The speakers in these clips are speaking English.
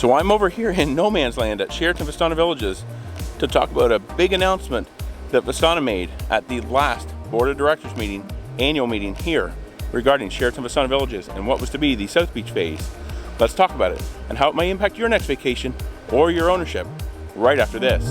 So I'm over here in no man's land at Sheraton Vistana Villages to talk about a big announcement that Vistana made at the last Board of Directors meeting, annual meeting here, regarding Sheraton Vistana Villages and what was to be the South Beach phase. Let's talk about it and how it may impact your next vacation or your ownership right after this.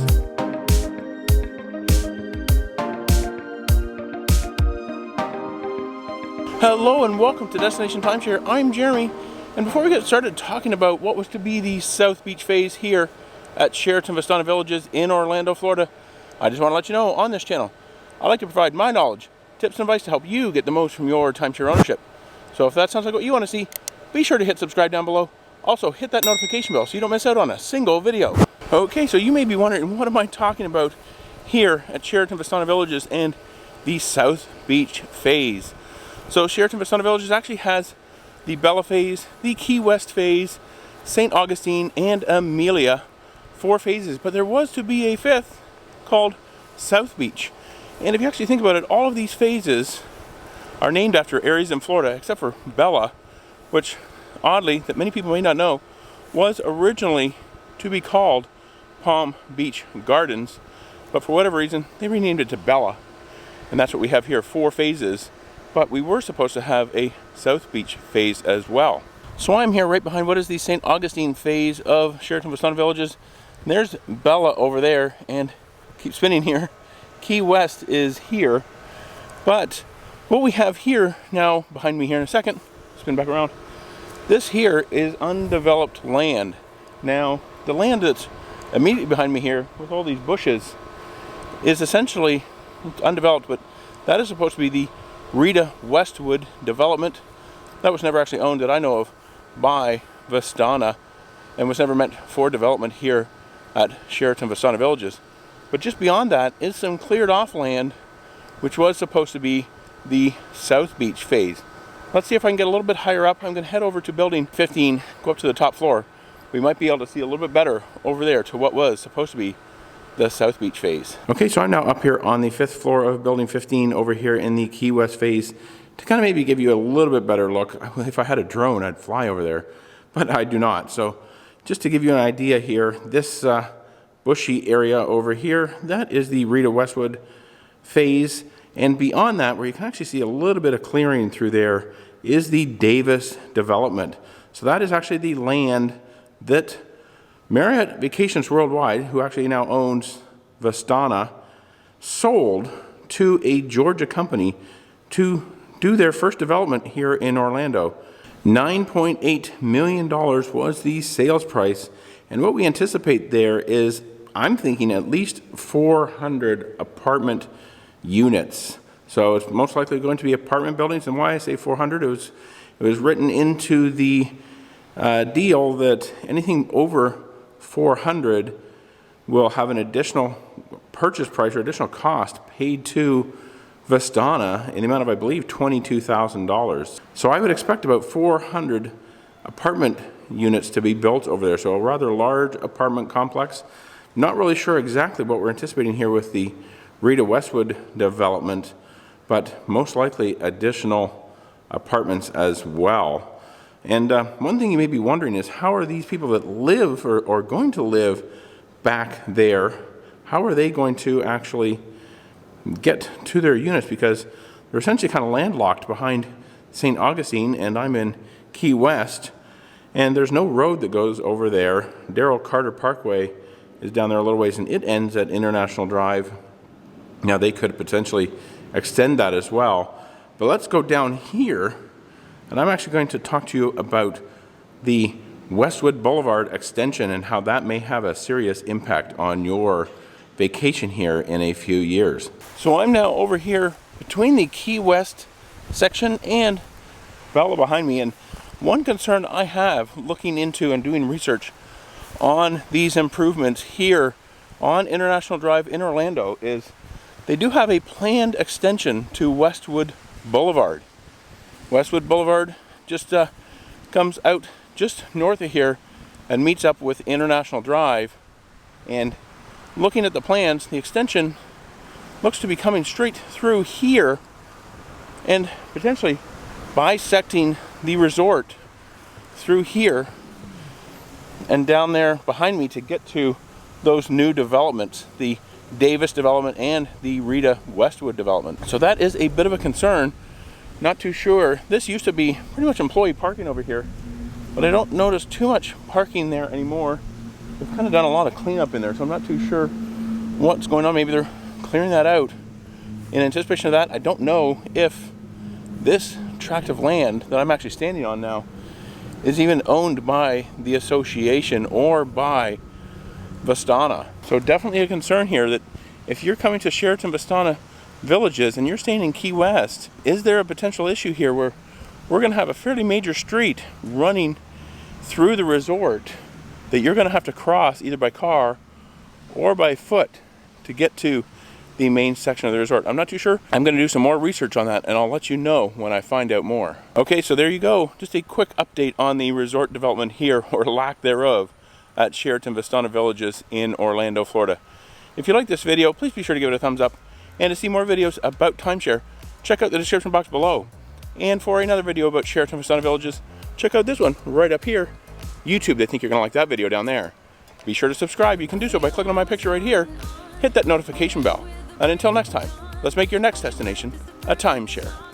Hello and welcome to Destination Timeshare. I'm Jeremy, and before we get started talking about what was to be the South Beach phase here at Sheraton Vistana Villages in Orlando, Florida, I just want to let you know on this channel, I like to provide my knowledge, tips and advice to help you get the most from your timeshare ownership. So if that sounds like what you want to see, be sure to hit subscribe down below. Also hit that notification bell so you don't miss out on a single video. Okay, so you may be wondering, what am I talking about here at Sheraton Vistana Villages and the South Beach phase? So Sheraton Vistana Villages actually has the Bella phase, the Key West phase, St. Augustine, and Amelia, 4 phases. But there was to be a 5th called South Beach. And if you actually think about it, all of these phases are named after areas in Florida, except for Bella, which, oddly, that many people may not know, was originally to be called Palm Beach Gardens. But for whatever reason, they renamed it to Bella. And that's what we have here, 4 phases. But we were supposed to have a South Beach phase as well. So I'm here right behind what is the St. Augustine phase of Sheraton Vistana Villages. And there's Bella over there, and keep spinning here. Key West is here. But what we have here now, behind me here in a second, spin back around, this here is undeveloped land. Now, the land that's immediately behind me here, with all these bushes, is essentially undeveloped, but that is supposed to be the Westwood development. That was never actually owned, that I know of, by Vistana, and was never meant for development here at Sheraton Vistana Villages. But just beyond that is some cleared off land, which was supposed to be the South Beach phase. Let's see if I can get a little bit higher up. I'm going to head over to building 15, go up to the top floor. We might be able to see a little bit better over there to what was supposed to be the South Beach phase. Okay, so I'm now up here on the 5th floor of building 15 over here in the Key West phase to kind of maybe give you a little bit better look. If I had a drone, I'd fly over there, but I do not. So just to give you an idea here, this bushy area over here, that is the Westwood phase. And beyond that, where you can actually see a little bit of clearing through there, is the Davis development. So that is actually the land that Marriott Vacations Worldwide, who actually now owns Vistana, sold to a Georgia company to do their first development here in Orlando. $9.8 million was the sales price, and what we anticipate there is, I'm thinking, at least 400 apartment units. So it's most likely going to be apartment buildings, and why I say 400, it was written into the deal that anything over 400 will have an additional purchase price or additional cost paid to Vistana in the amount of, I believe, $22,000. So I would expect about 400 apartment units to be built over there. So a rather large apartment complex. Not really sure exactly what we're anticipating here with the Westwood development, but most likely additional apartments as well. And one thing you may be wondering is, how are these people that live or going to live back there, how are they going to actually get to their units? Because they're essentially kind of landlocked behind St. Augustine, and I'm in Key West, and there's no road that goes over there. Darrell Carter Parkway is down there a little ways, and it ends at International Drive. Now, they could potentially extend that as well. But let's go down here, and I'm actually going to talk to you about the Westwood Boulevard extension and how that may have a serious impact on your vacation here in a few years. So I'm now over here between the Key West section and Bella behind me, and one concern I have looking into and doing research on these improvements here on International Drive in Orlando is they do have a planned extension to Westwood Boulevard. Westwood Boulevard just comes out just north of here and meets up with International Drive, and looking at the plans, the extension looks to be coming straight through here and potentially bisecting the resort through here and down there behind me to get to those new developments, the Davis development and the Rita Westwood development. So that is a bit of a concern. Not too sure. This used to be pretty much employee parking over here, but I don't notice too much parking there anymore. They've kind of done a lot of cleanup in there, so I'm not too sure what's going on. Maybe they're clearing that out. In anticipation of that, I don't know if this tract of land that I'm actually standing on now is even owned by the association or by Vistana. So definitely a concern here that if you're coming to Sheraton Vistana Villages and you're staying in Key West, is there a potential issue here where we're going to have a fairly major street running through the resort that you're going to have to cross either by car or by foot to get to the main section of the resort? I'm not too sure. I'm going to do some more research on that, and I'll let you know when I find out more. Okay, so there you go. Just a quick update on the resort development here, or lack thereof, at Sheraton Vistana Villages in Orlando, Florida. If you like this video, please be sure to give it a thumbs up. And to see more videos about timeshare, check out the description box below. And for another video about Sheraton Vistana Villages, check out this one right up here. YouTube, I think you're going to like that video down there. Be sure to subscribe. You can do so by clicking on my picture right here. Hit that notification bell. And until next time, let's make your next destination a timeshare.